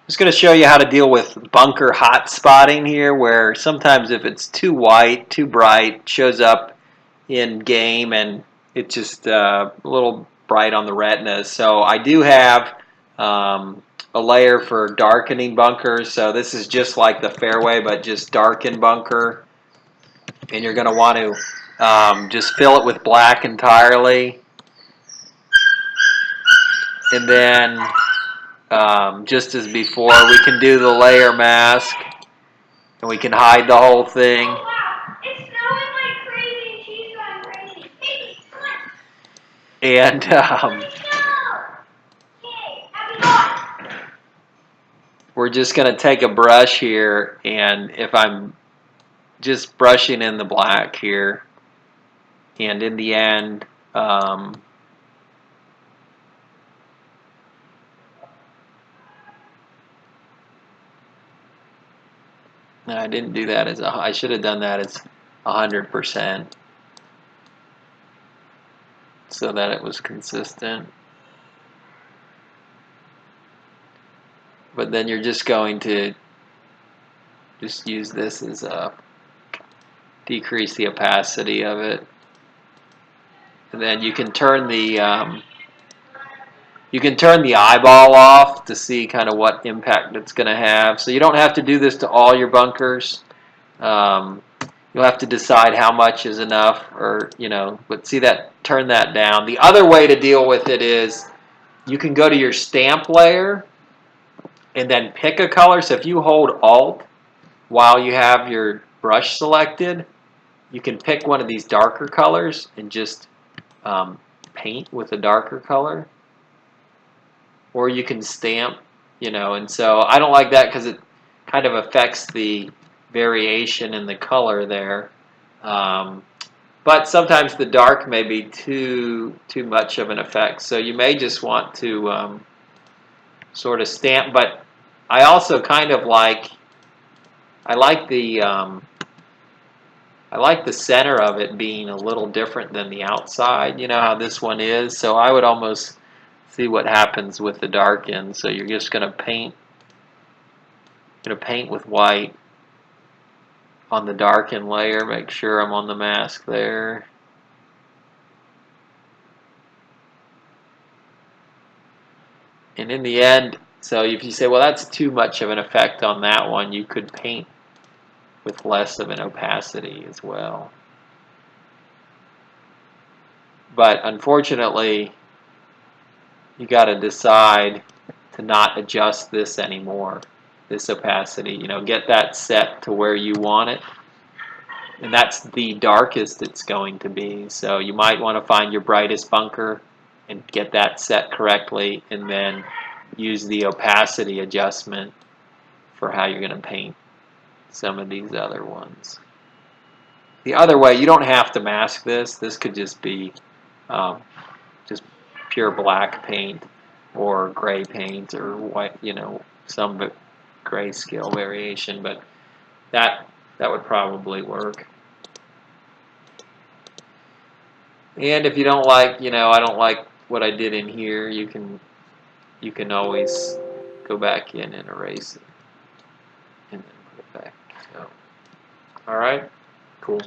Just going to show you how to deal with bunker hot spotting here, where sometimes if it's too white, too bright, it shows up in game and it's just a little bright on the retinas. So I do have a layer for darkening bunkers. So this is just like the fairway, but just darken bunker. And you're going to want to just fill it with black entirely. And then just as before, we can do the layer mask, and we can hide the whole thing. Oh, wow. It's snowing like crazy, and she's going crazy. Hey, And we're just going to take a brush here, and if I'm just brushing in the black here, and in the end, no, I didn't do that I should have done that as 100% so that it was consistent. But then you're just going to just use this as a decrease the opacity of it, and then you can turn the eyeball off to see kind of what impact it's going to have. So you don't have to do this to all your bunkers. You'll have to decide how much is enough, or but see that, turn that down. The other way to deal with it is you can go to your stamp layer and then pick a color. So if you hold Alt while you have your brush selected, you can pick one of these darker colors and just paint with a darker color. Or you can stamp, and so I don't like that because it kind of affects the variation in the color there. But sometimes the dark may be too much of an effect, so you may just want to sort of stamp. But I also kind of like I like the center of it being a little different than the outside. You know how this one is, so I would almost see what happens with the dark end. So you're just going to paint with white on the darken layer. Make sure I'm on the mask there. And in the end, so if you say, well, that's too much of an effect on that one, you could paint with less of an opacity as well. But unfortunately, you got to decide to not adjust this anymore, this opacity. Get that set to where you want it. And that's the darkest it's going to be. So you might want to find your brightest bunker and get that set correctly, and then use the opacity adjustment for how you're going to paint some of these other ones. The other way, you don't have to mask this. This could just be just pure black paint or gray paint or white, some grayscale variation, but that would probably work. And if you don't like, I don't like what I did in here, you can always go back in and erase it and then put it back. So, all right, cool.